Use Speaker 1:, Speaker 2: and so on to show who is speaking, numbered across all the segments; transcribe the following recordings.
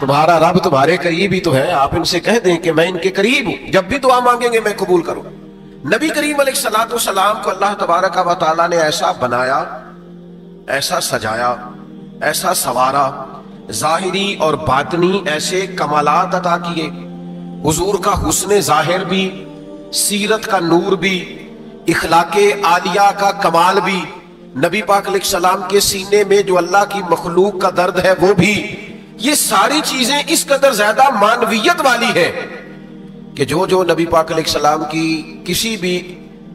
Speaker 1: تمہارا رب تمہارے قریب ہی تو ہے، آپ ان سے کہہ دیں کہ میں ان کے قریب ہوں، جب بھی دعا مانگیں گے میں قبول کروں۔ نبی کریم علیہ الصلوۃ والسلام کو اللہ تبارک و تعالیٰ نے ایسا بنایا، ایسا سجایا، ایسا سوارا، ظاہری اور باطنی ایسے کمالات عطا کیے۔ حضور کا حسن ظاہر بھی، سیرت کا نور بھی، اخلاق عالیہ کا کمال بھی، نبی پاک علیہ السلام کے سینے میں جو اللہ کی مخلوق کا درد ہے وہ بھی، یہ ساری چیزیں اس قدر زیادہ معنویت والی ہے کہ جو نبی پاک علیہ السلام کی کسی بھی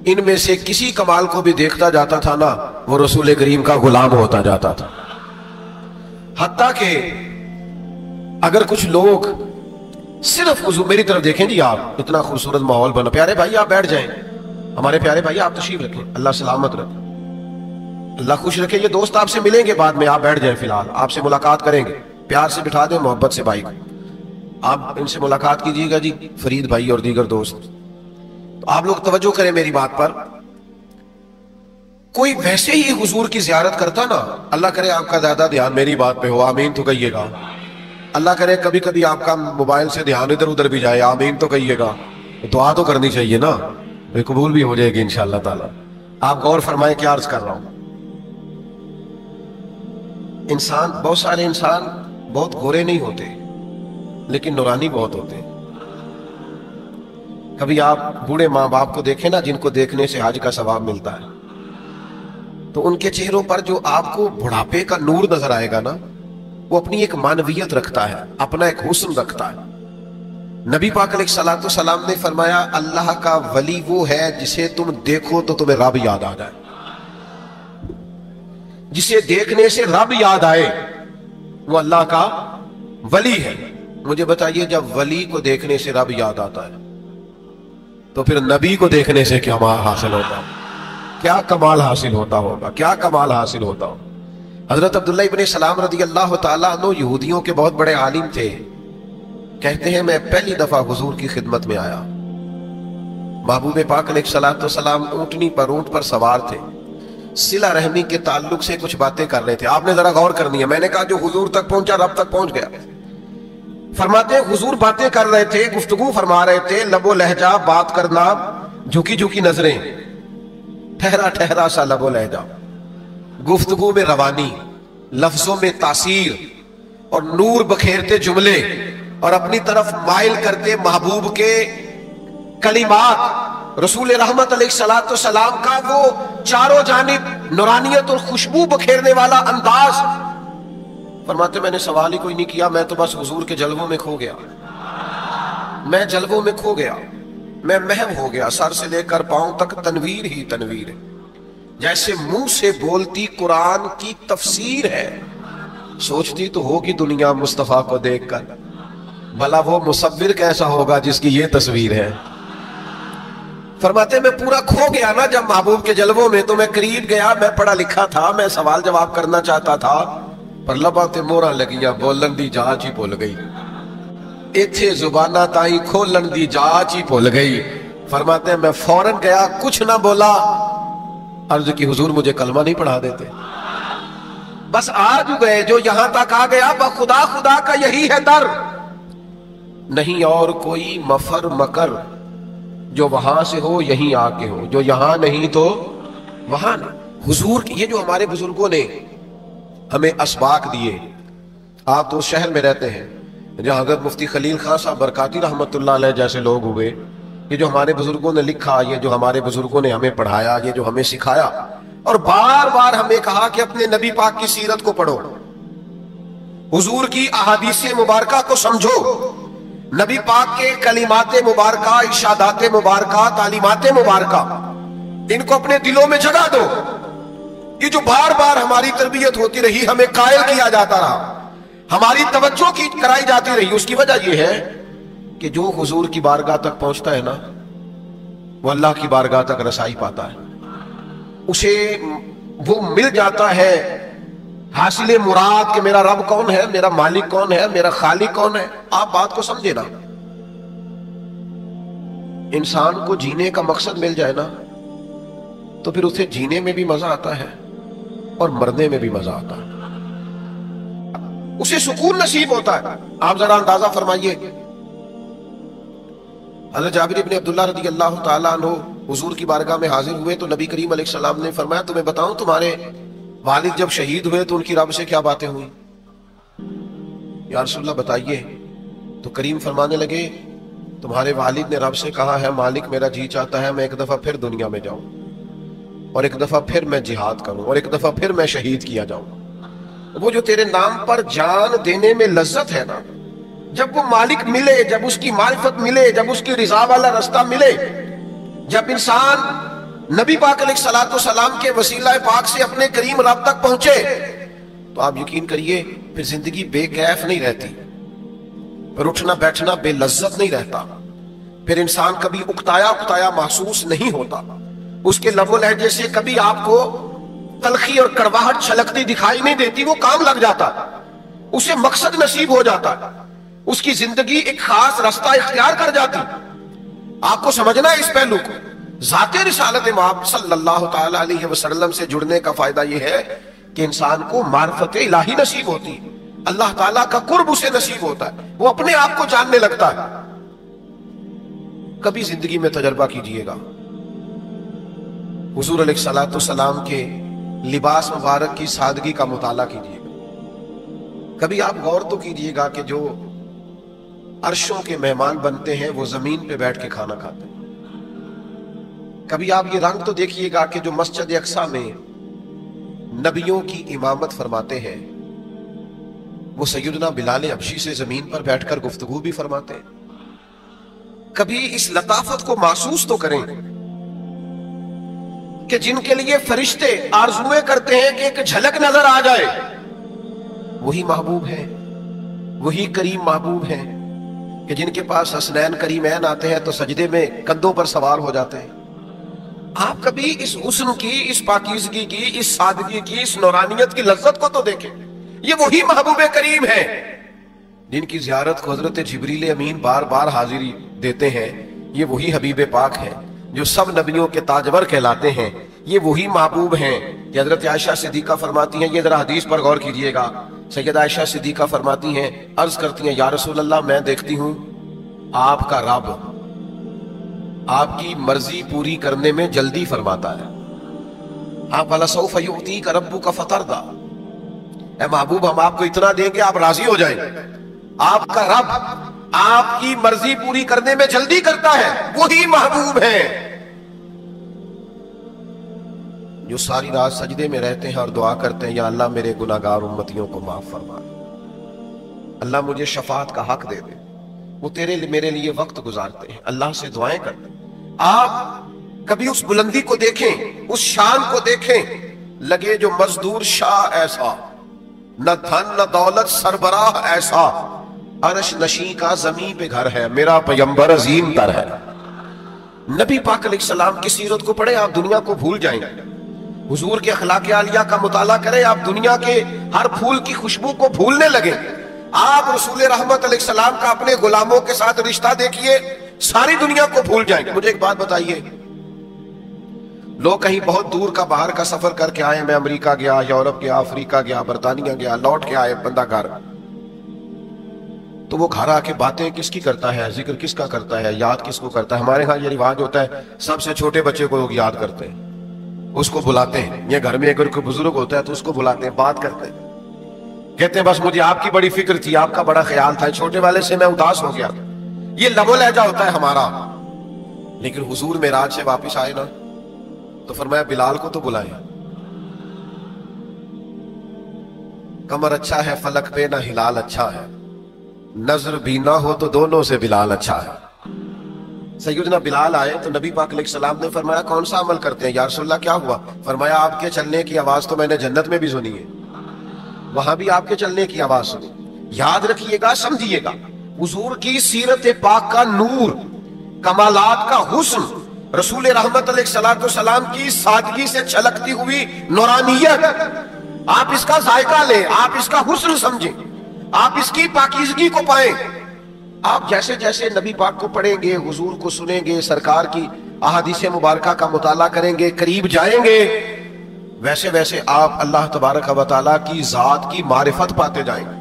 Speaker 1: ان میں سے کسی کمال کو بھی دیکھتا جاتا تھا نا، وہ رسول کریم کا غلام ہوتا جاتا تھا۔ حتیٰ کہ اگر کچھ لوگ صرف حضور، میری طرف دیکھیں جی، آپ اتنا خوبصورت ماحول بنا، پیارے بھائی آپ بیٹھ جائیں، ہمارے پیارے بھائی آپ تشریف رکھیں، اللہ سلامت رکھیں، اللہ خوش رکھے۔ یہ دوست آپ سے ملیں گے بعد میں، آپ بیٹھ جائیں، فی الحال آپ سے ملاقات کریں گے، پیار سے بٹھا دیں، محبت سے بھائی کو آپ ان سے ملاقات کیجیے گا جی، فرید بھائی اور دیگر دوست۔ تو آپ لوگ توجہ کریں میری بات پر، کوئی ویسے ہی حضور کی زیارت کرتا نا، اللہ کرے آپ کا زیادہ دھیان میری بات پہ ہو، آمین تو کہیے گا۔ اللہ کرے کبھی کبھی آپ کا موبائل سے دھیان ادھر ادھر بھی جائے، آمین تو کہیے گا۔ دعا تو کرنی چاہیے نا، قبول بھی ہو جائے گی انشاءاللہ تعالی۔ آپ غور فرمائیں کیا عرض کر رہا ہوں۔ انسان، بہت سارے انسان بہت گورے نہیں ہوتے لیکن نورانی بہت ہوتے ہیں۔ کبھی آپ بوڑھے ماں باپ کو دیکھیں نا، جن کو دیکھنے سے حج کا ثواب ملتا ہے، تو ان کے چہروں پر جو آپ کو بڑھاپے کا نور نظر آئے گا نا، وہ اپنی ایک معنویت رکھتا ہے، اپنا ایک حسن رکھتا ہے۔ نبی پاک علیہ الصلوۃ والسلام نے فرمایا اللہ کا ولی وہ ہے جسے تم دیکھو تو تمہیں رب یاد آ جائے، جسے دیکھنے سے رب یاد آئے وہ اللہ کا ولی ہے۔ مجھے بتائیے جب ولی کو دیکھنے سے رب یاد آتا ہے تو پھر نبی کو دیکھنے سے کیا حاصل ہوتا ہے، کیا کمال حاصل ہوتا ہوگا، کیا کمال حاصل ہوتا ہوگا۔ حضرت عبداللہ ابن سلام رضی اللہ تعالیٰ عنہ یہودیوں کے بہت بڑے عالم تھے، کہتے ہیں میں پہلی دفعہ حضور کی خدمت میں آیا، محبوب پاک علیہ الصلوۃ والسلام اونٹنی پر، اونٹ پر سوار تھے، صلہ رحمی کے تعلق سے کچھ باتیں کر رہے تھے۔ آپ نے ذرا غور کرنی ہے، میں نے کہا جو حضور تک پہنچا رب تک پہنچ گیا۔ فرماتے ہیں حضور باتیں کر رہے تھے، گفتگو فرما رہے تھے، لب و لہجہ، بات کرنا، جھکی جھکی نظریں، ٹھہرا ٹھہرا سا لب و لہجہ، گفتگو میں روانی، لفظوں میں تاثیر، اور نور بکھیرتے جملے، اور اپنی طرف مائل کرتے محبوب کے کلمات، رسول رحمت علیہ الصلوۃ والسلام کا وہ چاروں جانب نورانیت اور خوشبو بکھیرنے والا انداز۔ فرماتے میں نے سوال ہی کوئی نہیں کیا، میں تو بس حضور کے جلووں میں کھو گیا، میں جلووں میں کھو گیا، میں محو ہو گیا، سر سے لے کر پاؤں تک تنویر ہی تنویر ہے، جیسے منہ سے بولتی قرآن کی تفسیر ہے۔ سوچتی تو ہوگی دنیا مصطفیٰ کو دیکھ کر، بھلا وہ مصور کیسا ہوگا جس کی یہ تصویر ہے۔ فرماتے میں پورا کھو گیا نا جب محبوب کے جلووں میں، تو میں قریب گیا، میں پڑھا لکھا تھا، میں سوال جواب کرنا چاہتا تھا، پر لباں تے موہراں لگیاں، بولن دی جاچ ہی بھول گئی، ایتھے زباناں تائیں کھولن دی جاچ ہی بھول گئی۔ فرماتے ہیں میں فوراً گیا، کچھ نہ بولا، عرض کی حضور مجھے کلمہ نہیں پڑھا دیتے؟ بس آج گئے، جو یہاں تک آ گیا بخدا خدا کا یہی ہے در، نہیں اور کوئی مفر مکر، جو وہاں سے ہو یہیں آ کے ہو، جو یہاں نہیں تو وہاں نہیں۔ حضور یہ جو ہمارے بزرگوں نے ہمیں اسباق دیے، آپ تو اس شہر میں رہتے ہیں جہاں حضرت مفتی خلیل خان صاحب برکاتی رحمت اللہ علیہ جیسے لوگ ہوئے، یہ جو ہمارے بزرگوں نے لکھا، یہ جو ہمارے بزرگوں نے ہمیں پڑھایا، یہ جو ہمیں سکھایا، اور بار بار ہمیں کہا کہ اپنے نبی پاک کی سیرت کو پڑھو، حضور کی احادیث مبارکہ کو سمجھو، نبی پاک کے کلمات مبارکہ، ارشادات مبارکہ، تعلیمات مبارکہ، ان کو اپنے دلوں میں جگہ دو۔ یہ جو بار بار ہماری تربیت ہوتی رہی، ہمیں قائل کیا جاتا رہا، ہماری توجہ کی کرائی جاتی رہی، اس کی وجہ یہ ہے کہ جو حضور کی بارگاہ تک پہنچتا ہے نا، وہ اللہ کی بارگاہ تک رسائی پاتا ہے، اسے وہ مل جاتا ہے حاصل مراد کہ میرا رب کون ہے، میرا مالک کون ہے، میرا خالق کون ہے۔ آپ بات کو سمجھے نا، انسان کو جینے کا مقصد مل جائے نا تو پھر اسے جینے میں بھی مزہ آتا ہے اور مرنے میں بھی مزہ آتا ہے۔ اسے سکون نصیب ہوتا ہے۔ آپ ذرا اندازہ فرمائیے، حضرت جابر بن عبداللہ رضی اللہ تعالیٰ عنہ حضور کی بارگاہ میں حاضر ہوئے تو نبی کریم علیہ السلام نے فرمایا تمہیں بتاؤں تمہارے والد جب شہید ہوئے تو ان کی رب سے کیا باتیں ہوئی؟ یا رسول اللہ بتائیے۔ تو کریم فرمانے لگے تمہارے والد نے رب سے کہا ہے مالک میرا جی چاہتا ہے میں ایک دفعہ پھر دنیا میں جاؤں اور ایک دفعہ پھر میں جہاد کروں اور ایک دفعہ پھر میں شہید کیا جاؤں۔ وہ جو تیرے نام پر جان دینے میں لذت ہے نا، جب وہ مالک ملے، جب اس کی معرفت ملے، جب اس کی رضا والا رستہ ملے، جب انسان نبی پاک علیہ السلام کے وسیلہ پاک سے اپنے کریم رب تک پہنچے تو آپ یقین کریے پھر زندگی بے کیف نہیں رہتی، پھر اٹھنا بیٹھنا بے لذت نہیں رہتا، پھر انسان کبھی اکتایا محسوس نہیں ہوتا، اس کے لب و لہجے سے کبھی آپ کو تلخی اور کڑواہٹ چھلکتی دکھائی نہیں دیتی، وہ کام لگ جاتا، اسے مقصد نصیب ہو جاتا، اس کی زندگی ایک خاص رستہ اختیار کر جاتی۔ آپ کو سمجھنا ہے اس پہلو کو۔ ذات رسالت مآب صلی اللہ تعالی علیہ وسلم سے جڑنے کا فائدہ یہ ہے کہ انسان کو معرفت الہی نصیب ہوتی ہے، اللہ تعالیٰ کا قرب اسے نصیب ہوتا ہے، وہ اپنے آپ کو جاننے لگتا ہے۔ کبھی زندگی میں تجربہ کیجئے گا، حضور علیہ السلام کے لباس مبارک کی سادگی کا مطالعہ کیجئے گا، کبھی آپ غور تو کیجئے گا کہ جو عرشوں کے مہمان بنتے ہیں وہ زمین پہ بیٹھ کے کھانا کھاتے ہیں، کبھی آپ یہ رنگ تو دیکھیے گا کہ جو مسجد اقصی میں نبیوں کی امامت فرماتے ہیں وہ سیدنا بلال حبشی سے زمین پر بیٹھ کر گفتگو بھی فرماتے ہیں۔ کبھی اس لطافت کو محسوس تو کریں کہ جن کے لیے فرشتے آرزویں کرتے ہیں کہ ایک جھلک نظر آ جائے، وہی محبوب ہیں، وہی کریم محبوب ہیں کہ جن کے پاس حسنین کریمین آتے ہیں تو سجدے میں کندھوں پر سوار ہو جاتے ہیں۔ آپ کبھی اس حسن کی، اس پاکیزگی کی، اس سادگی کی، اس نورانیت کی لذت کو تو دیکھیں، یہ وہی محبوب کریم ہیں جن کی زیارت کو حضرت جبریل امین بار بار حاضری دیتے ہیں، یہ وہی حبیب پاک ہیں جو سب نبیوں کے تاجور کہلاتے ہیں، یہ وہی محبوب ہیں کہ حضرت عائشہ صدیقہ فرماتی ہیں، یہ ذرا حدیث پر غور کیجئے گا، سیدہ عائشہ صدیقہ فرماتی ہیں، عرض کرتی ہیں یا رسول اللہ میں دیکھتی ہوں آپ کا رب آپ کی مرضی پوری کرنے میں جلدی فرماتا ہے۔ آپ وَلَسَوْفَ يُعْتِيكَ رَبُّكَ فَتَرْضَىٰ، اے محبوب ہم آپ کو اتنا دیں کہ آپ راضی ہو جائیں۔ آپ کا رب آپ کی مرضی پوری کرنے میں جلدی کرتا ہے، وہی محبوب ہیں جو ساری رات سجدے میں رہتے ہیں اور دعا کرتے ہیں یا اللہ میرے گناہگار امتیوں کو معاف فرما دے، اللہ مجھے شفاعت کا حق دے دے۔ وہ میرے لیے وقت گزارتے ہیں، اللہ سے دعائیں کرتے ہیں۔ آپ کبھی اس بلندی کو دیکھیں، اس شان کو دیکھیں، لگے جو مزدور شاہ ایسا، نہ دھن نہ دولت سربراہ ایسا، عرش نشین کا زمین پہ گھر ہے، میرا پیغمبر عظیم تر ہے۔ نبی پاک علیہ السلام کی سیرت کو پڑھیں آپ دنیا کو بھول جائیں گے، حضور کے اخلاق عالیہ کا مطالعہ کریں آپ دنیا کے ہر پھول کی خوشبو کو بھولنے لگیں۔ آپ رسول رحمت علیہ السلام کا اپنے غلاموں کے ساتھ رشتہ دیکھیے، ساری دنیا کو بھول جائیں گے۔ مجھے ایک بات بتائیے، لوگ کہیں بہت دور کا باہر کا سفر کر کے آئے، میں امریکہ گیا، یورپ گیا، افریقہ گیا، برطانیہ گیا، لوٹ کے آئے بندہ گھر، تو وہ گھر آ کے باتیں کس کی کرتا ہے، ذکر کس کا کرتا ہے، یاد کس کو کرتا ہے؟ ہمارے ہاں یہ رواج ہوتا ہے سب سے چھوٹے بچے کو لوگ یاد کرتے ہیں، اس کو بلاتے ہیں، یہ گھر میں اگر کوئی بزرگ ہوتا ہے تو اس کو بلاتے ہیں، بات کرتے ہیں، کہتے ہیں بس مجھے آپ کی بڑی فکر تھی، آپ کا بڑا خیال تھا، چھوٹے والے سے میں اداس ہو گیا۔ یہ لب و لہجہ ہوتا ہے ہمارا، لیکن حضور معراج سے واپس آئے نا تو فرمایا بلال کو تو بلائیں، کمر اچھا ہے فلک پہ نہ ہلال اچھا ہے، نظر بھی نہ ہو تو دونوں سے بلال اچھا ہے۔ سیدنا بلال آئے تو نبی پاک علیہ السلام نے فرمایا کون سا عمل کرتے ہیں؟ یا رسول اللہ کیا ہوا؟ فرمایا آپ کے چلنے کی آواز تو میں نے جنت میں بھی سنی ہے، وہاں بھی آپ کے چلنے کی آواز سنی۔ یاد رکھیے گا، سمجھیے گا، حضور کی سیرت پاک کا نور، کمالات کا حسن، رسول رحمت علیہ السلام کی سادگی سے چھلکتی ہوئی نورانیت، آپ اس کا ذائقہ لیں، آپ اس کا حسن سمجھیں، آپ اس کی پاکیزگی کو پائیں۔ آپ جیسے جیسے نبی پاک کو پڑھیں گے، حضور کو سنیں گے، سرکار کی احادیث مبارکہ کا مطالعہ کریں گے، قریب جائیں گے، ویسے ویسے آپ اللہ تبارک و تعالیٰ کی ذات کی معرفت پاتے جائیں گے۔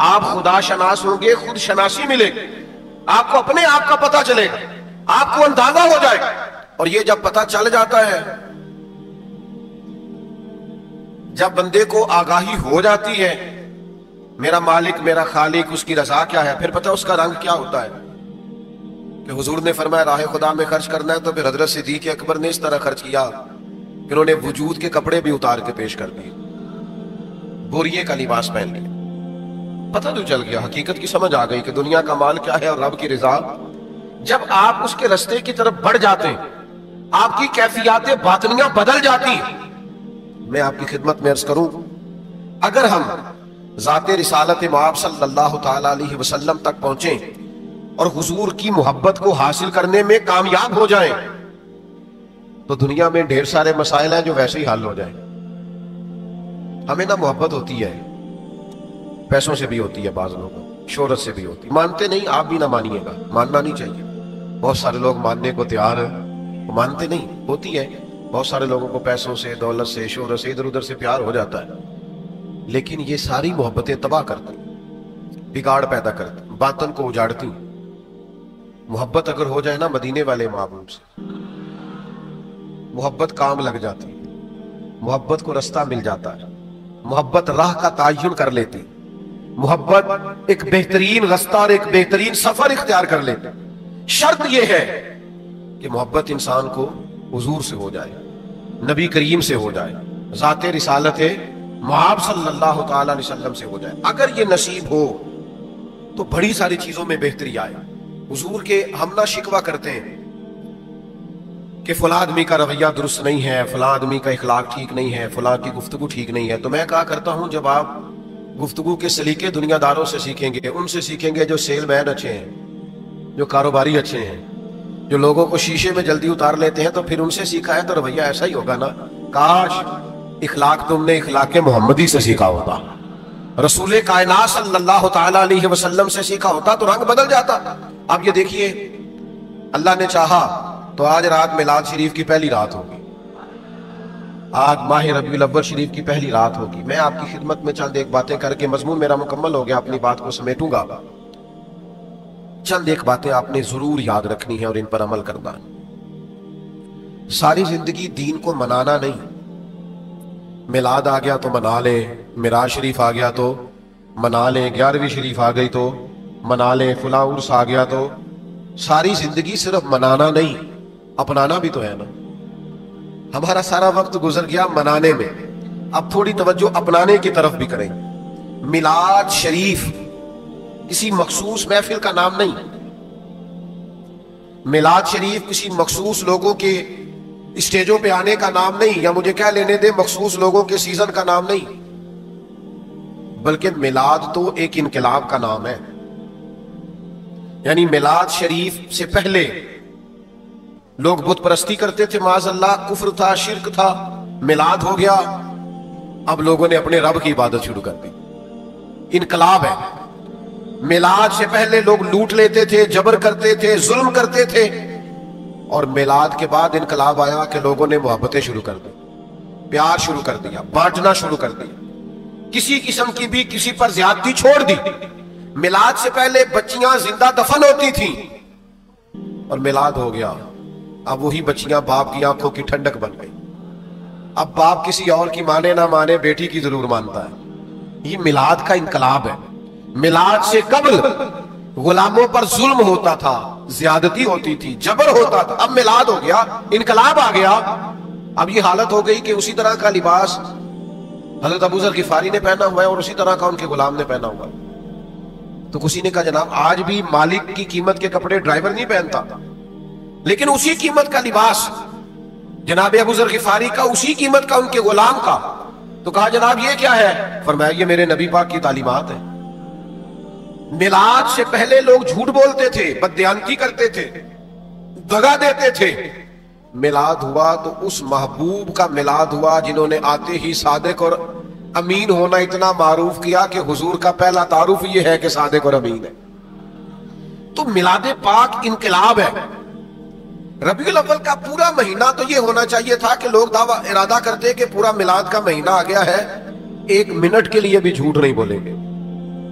Speaker 1: آپ خدا شناس ہوں گے، خود شناسی ملے گی، آپ کو اپنے آپ کا پتہ چلے گا، آپ کو اندازہ ہو جائے گا۔ اور یہ جب پتہ چل جاتا ہے، جب بندے کو آگاہی ہو جاتی ہے میرا مالک میرا خالق، اس کی رضا کیا ہے، پھر پتہ اس کا رنگ کیا ہوتا ہے کہ حضور نے فرمایا راہ خدا میں خرچ کرنا ہے تو پھر حضرت صدیق اکبر نے اس طرح خرچ کیا کہ انہوں نے وجود کے کپڑے بھی اتار کے پیش کر دیے، بوریے کا لباس پہن لیا۔ پتہ تو چل گیا، حقیقت کی سمجھ آ گئی کہ دنیا کا مال کیا ہے اور رب کی رضا۔ جب آپ اس کے رستے کی طرف بڑھ جاتے ہیں، آپ کی کیفیات باطنیاں بدل جاتی ہیں۔ میں آپ کی خدمت میں عرض کروں، اگر ہم ذات رسالت مآب صلی اللہ تعالیٰ علیہ وسلم تک پہنچیں اور حضور کی محبت کو حاصل کرنے میں کامیاب ہو جائیں تو دنیا میں ڈھیر سارے مسائل ہیں جو ویسے ہی حل ہو جائیں۔ ہمیں نہ محبت ہوتی ہے، پیسوں سے بھی ہوتی ہے، بعض لوگوں شہرت سے بھی ہوتی ہے، مانتے نہیں، آپ بھی نہ مانیے گا، ماننا نہیں چاہیے۔ بہت سارے لوگ ماننے کو تیار ہیں، وہ مانتے نہیں، ہوتی ہے۔ بہت سارے لوگوں کو پیسوں سے، دولت سے، شہرت سے، ادھر ادھر سے پیار ہو جاتا ہے، لیکن یہ ساری محبتیں تباہ کرتی، بگاڑ پیدا کرتی، باطن کو اجاڑتی۔ محبت اگر ہو جائے نا مدینے والے محبوب سے، محبت کام لگ جاتی، محبت کو رستہ مل جاتا ہے، محبت راہ کا تعین کر لیتی، محبت ایک بہترین رستہ اور ایک بہترین سفر اختیار کر لیتی۔ شرط یہ ہے کہ محبت انسان کو حضور سے ہو جائے، نبی کریم سے ہو جائے، ذات رسالت مآب صلی اللہ تعالیٰ علیہ وسلم سے ہو جائے۔ اگر یہ نصیب ہو تو بڑی ساری چیزوں میں بہتری آئے۔ حضور کے ہم نہ شکوہ کرتے ہیں کہ فلاں آدمی کا رویہ درست نہیں ہے، فلاں آدمی کا اخلاق ٹھیک نہیں ہے، فلاں کی گفتگو ٹھیک نہیں ہے، تو میں کہا کرتا ہوں جب آپ گفتگو کے سلیقے دنیا داروں سے سیکھیں گے، ان سے سیکھیں گے جو سیل مین اچھے ہیں، جو کاروباری اچھے ہیں، جو لوگوں کو شیشے میں جلدی اتار لیتے ہیں، تو پھر ان سے سیکھا ہے تو رویہ ایسا ہی ہوگا نا۔ کاش اخلاق تم نے اخلاق محمدی سے سیکھا ہوتا، رسول کائنات صلی اللہ تعالیٰ علیہ وسلم سے سیکھا ہوتا تو رنگ بدل جاتا۔ اب یہ دیکھیے، اللہ نے چاہا تو آج رات میلاد شریف کی پہلی رات ہوگی، آج ماہ ربیع الاول شریف کی پہلی رات ہوگی۔ میں آپ کی خدمت میں چند ایک باتیں کر کے، مضمون میرا مکمل ہو گیا، اپنی بات کو سمیٹوں گا۔ چند ایک باتیں آپ نے ضرور یاد رکھنی ہیں اور ان پر عمل کرنا ہے۔ ساری زندگی دین کو منانا نہیں، میلاد آ گیا تو منا لیں، معراج شریف آ گیا تو منا لیں، 11ویں شریف آ گئی تو منا لیں، فلاں عرس آ گیا تو۔ ساری زندگی صرف منانا نہیں، اپنانا بھی تو ہے نا۔ ہمارا سارا وقت گزر گیا منانے میں، اب تھوڑی توجہ اپنانے کی طرف بھی کریں۔ میلاد شریف کسی مخصوص محفل کا نام نہیں، میلاد شریف کسی مخصوص لوگوں کے اسٹیجوں پہ آنے کا نام نہیں، یا مجھے کیا لینے دے مخصوص لوگوں کے سیزن کا نام نہیں، بلکہ میلاد تو ایک انقلاب کا نام ہے۔ یعنی میلاد شریف سے پہلے لوگ بت پرستی کرتے تھے، معاذ اللہ، کفر تھا، شرک تھا، میلاد ہو گیا، اب لوگوں نے اپنے رب کی عبادت شروع کر دی، انقلاب ہے۔ میلاد سے پہلے لوگ لوٹ لیتے تھے، جبر کرتے تھے، ظلم کرتے تھے، اور میلاد کے بعد انقلاب آیا کہ لوگوں نے محبتیں شروع کر دی، پیار شروع کر دیا، بانٹنا شروع کر دیا، کسی قسم کی بھی کسی پر زیادتی چھوڑ دی۔ میلاد سے پہلے بچیاں زندہ دفن ہوتی تھیں، اور میلاد ہو گیا، اب وہی بچیاں باپ کی آنکھوں کی ٹھنڈک بن گئی۔ اب باپ کسی اور کی مانے نہ مانے، بیٹی کی ضرور مانتا ہے۔ یہ میلاد کا انقلاب ہے۔ میلاد سے قبل غلاموں پر ظلم ہوتا تھا، زیادتی ہوتی تھی، جبر ہوتا تھا، اب میلاد ہو گیا، انقلاب آ گیا۔ اب یہ حالت ہو گئی کہ اسی طرح کا لباس حضرت ابو ذر غفاری نے پہنا ہوا ہے اور اسی طرح کا ان کے غلام نے پہنا ہوا ہے۔ تو کسی نے کہا جناب آج بھی مالک کی قیمت کے کپڑے ڈرائیور نہیں پہنتا، لیکن اسی قیمت کا لباس جناب ابو ذر غفاری کا، اسی قیمت کا ان کے غلام کا۔ تو کہا جناب یہ کیا ہے؟ فرمایا یہ میرے نبی پاک کی تعلیمات ہیں۔ میلاد سے پہلے لوگ جھوٹ بولتے تھے، بددیانتی کرتے تھے، دغا دیتے تھے۔ میلاد ہوا تو اس محبوب کا میلاد ہوا جنہوں نے آتے ہی صادق اور امین ہونا اتنا معروف کیا کہ حضور کا پہلا تعارف یہ ہے کہ صادق اور امین ہے۔ تو میلاد پاک انقلاب ہے۔ ربیع الاول کا پورا مہینہ تو یہ ہونا چاہیے تھا کہ لوگ دعویٰ ارادہ کرتے کہ پورا میلاد کا مہینہ آ گیا ہے، 1 منٹ کے لیے بھی جھوٹ نہیں بولیں گے،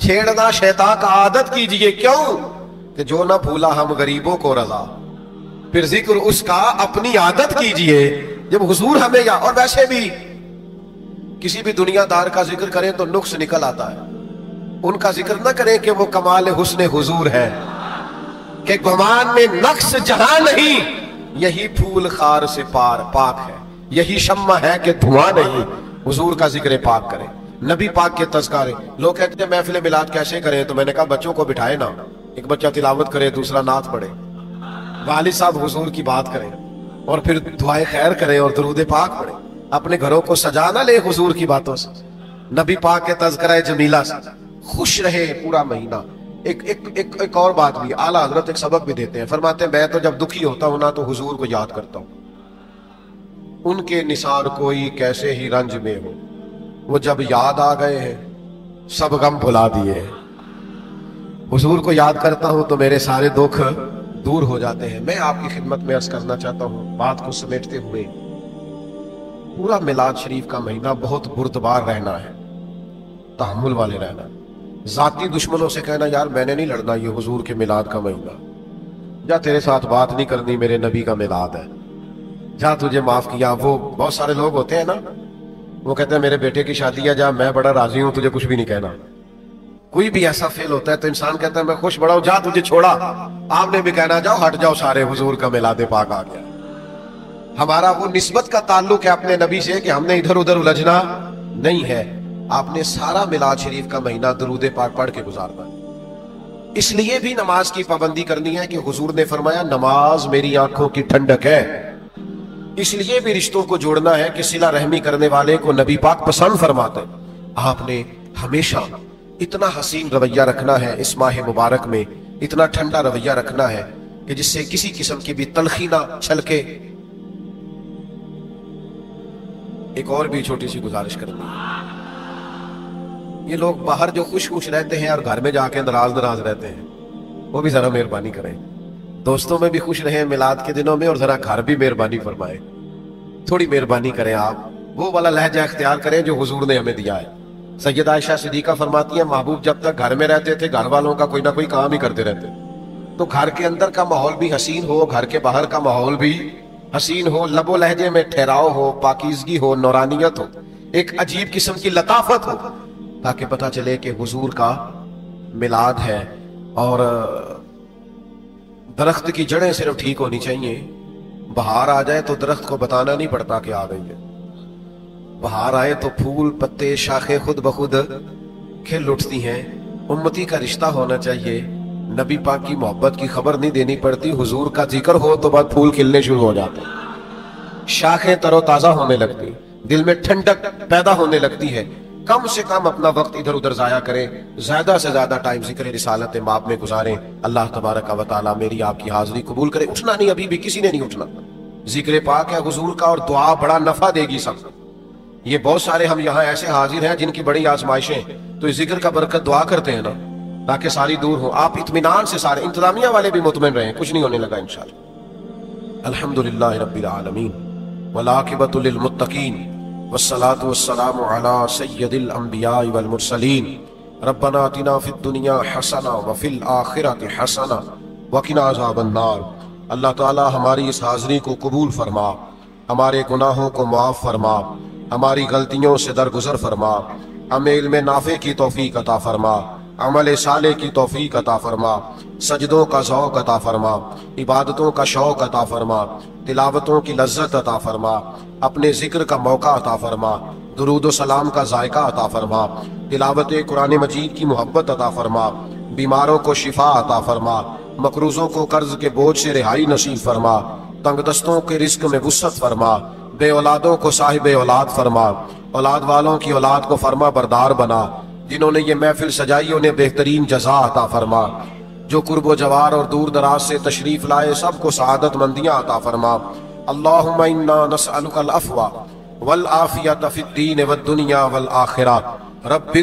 Speaker 1: چھیڑنا شیطان کا عادت کیجئے، کیوں کہ جو نہ بھولا ہم غریبوں کو رضا، پھر ذکر اس کا اپنی عادت کیجئے جب حضور ہمیں اور ویسے بھی کسی بھی دنیا دار کا ذکر کریں تو نقص نکل آتا ہے، ان کا ذکر نہ کریں کہ وہ کمال حسن حضور ہے، کہ گمان میں نقص جہاں نہیں، یہی پھول خار سے پاک ہے، یہی شمع ہے کہ دھواں نہیں، حضور کا ذکر پاک کریں، نبی پاک کے تذکارے۔ لوگ کہتے ہیں محفل میلاد کیسے کریں، تو میں نے کہا بچوں کو بٹھائے نا، ایک بچہ تلاوت کرے، دوسرا نعت پڑھے، والد صاحب حضور کی بات کریں اور پھر دعائے خیر کریں اور درود پاک پڑھیں، اپنے گھروں کو سجا نہ لے حضور کی باتوں سے، نبی پاک کے تذکرہ جمیلہ سے خوش رہے پورا مہینہ۔ ایک اور بات بھی، اعلیٰ حضرت ایک سبق بھی دیتے ہیں، فرماتے ہیں میں تو جب دکھی ہوتا ہوں نا تو حضور کو یاد کرتا ہوں، ان کے نثار کوئی کیسے ہی رنج میں ہو، وہ جب یاد آ گئے ہیں سب غم بھلا دیے ہیں، حضور کو یاد کرتا ہوں تو میرے سارے دکھ دور ہو جاتے ہیں۔ میں آپ کی خدمت میں عرض کرنا چاہتا ہوں بات کو سمیٹتے ہوئے، پورا میلاد شریف کا مہینہ بہت بردبار رہنا ہے، تحمل والے رہنا ہے، ذاتی دشمنوں سے کہنا یار میں نے نہیں لڑنا یہ حضور کے میلاد کا مہینہ، جا تیرے ساتھ بات نہیں کرنی، میرے نبی کا میلاد ہے، جا تجھے معاف کیا۔ وہ بہت سارے لوگ ہوتے ہیں نا، وہ کہتے ہیں میرے بیٹے کی شادی ہے، جا میں بڑا راضی ہوں، تجھے کچھ بھی نہیں کہنا۔ کوئی بھی ایسا فعل ہوتا ہے تو انسان کہتا ہے میں خوش بڑا ہوں، جا تجھے چھوڑا، آپ نے بھی کہنا جاؤ ہٹ جاؤ سارے، حضور کا میلاد پاک آ گیا۔ ہمارا وہ نسبت کا تعلق ہے اپنے نبی سے کہ ہم نے ادھر ادھر الجھنا نہیں ہے۔ آپ نے سارا میلاد شریف کا مہینہ درود پاک پڑھ کے گزارنا ہے، اس لیے بھی نماز کی پابندی کرنی ہے کہ حضور نے فرمایا نماز میری آنکھوں کی ٹھنڈک ہے، اس لیے بھی رشتوں کو جوڑنا ہے کہ صلہ رحمی کرنے والے کو نبی پاک پسند فرماتے ہیں۔ آپ نے ہمیشہ اتنا حسین رویہ رکھنا ہے، اس ماہ مبارک میں اتنا ٹھنڈا رویہ رکھنا ہے کہ جس سے کسی قسم کی بھی تلخی نہ چھلکے۔ ایک اور بھی چھوٹی سی گزارش کرنی ہے، یہ لوگ باہر جو خوش خوش رہتے ہیں اور گھر میں جا کے ناراض رہتے ہیں، وہ بھی ذرا مہربانی کریں، دوستوں میں بھی خوش رہیں میلاد کے دنوں میں، اور ذرا گھر بھی مہربانی فرمائیں، تھوڑی مہربانی کریں، آپ وہ والا لہجہ اختیار کریں جو حضور نے ہمیں دیا ہے۔ سیدہ عائشہ صدیقہ فرماتی ہیں محبوب جب تک گھر میں رہتے تھے گھر والوں کا کوئی نہ کوئی کام ہی کرتے رہتے، تو گھر کے اندر کا ماحول بھی حسین ہو، گھر کے باہر کا ماحول بھی حسین ہو، لب و لہجے میں ٹھہراؤ ہو، پاکیزگی ہو، نورانیت ہو، ایک عجیب قسم کی لطافت ہو، تاکہ پتہ چلے کہ حضور کا میلاد ہے۔ اور درخت کی جڑیں صرف ٹھیک ہونی چاہیے، بہار آ جائے تو درخت کو بتانا نہیں پڑتا کہ آ گئی ہے، بہار آئے تو پھول پتے شاخیں خود بخود کھل اٹھتی ہیں۔ امتی کا رشتہ ہونا چاہیے، نبی پاک کی محبت کی خبر نہیں دینی پڑتی، حضور کا ذکر ہو تو بعد پھول کھلنے شروع ہو جاتے ہیں، شاخیں تر و تازہ ہونے لگتی، دل میں ٹھنڈک پیدا ہونے لگتی ہے۔ کم سے کم اپنا وقت ادھر ادھر ضائع کریں، زیادہ سے زیادہ ٹائم ذکر رسالت ماب میں گزاریں۔ اللہ تبارک و تعالیٰ میری آپ کی حاضری قبول کرے۔ اٹھنا نہیں، ابھی بھی کسی نے نہیں اٹھنا، ذکر پاک ہے حضور کا، اور دعا بڑا نفع دے گی سب۔ یہ بہت سارے ہم یہاں ایسے حاضر ہیں جن کی بڑی آزمائشیں، تو اس ذکر کا برکت دعا کرتے ہیں نا، تاکہ ساری دور ہوں۔ آپ اطمینان سے، سارے انتظامیہ والے بھی مطمئن رہیں، کچھ نہیں ہونے لگا انشاءاللہ۔ الحمدللہ رب العالمین والعاقبۃ للمتقین والصلاة والسلام على سید الانبیاء والمرسلین ربنا آتنا فی الدنیا حسنہ وفی الآخرۃ حسنہ وقنا عذاب النار۔ اللہ تعالی ہماری اس حاضری کو قبول فرما، ہمارے گناہوں کو معاف فرما، ہماری غلطیوں سے درگزر فرما، ہمیں علم نافع کی توفیق عطا فرما، عمل صالح کی توفیق عطا فرما، سجدوں کا ذوق عطا فرما، عبادتوں کا شوق عطا فرما، تلاوتوں کی لذت عطا فرما، اپنے ذکر کا موقع عطا فرما، درود و سلام کا ذائقہ عطا فرما، تلاوت قرآن مجید کی محبت عطا فرما، بیماروں کو شفا عطا فرما، مقروضوں کو قرض کے بوجھ سے رہائی نصیب فرما، تنگ دستوں کے رزق میں وسعت فرما، بے اولادوں کو صاحب اولاد فرما، اولاد والوں کی اولاد کو فرما بردار بنا، جنہوں نے یہ محفل سجائی انہیں بہترین جزا عطا فرما، جو قرب و جوار اور دور دراز سے تشریف لائے سب کو سعادت مندیاں عطا فرما۔ اللہم انا نسألک العفو والعافیۃ فی الدین والدنیا والآخرہ۔ رب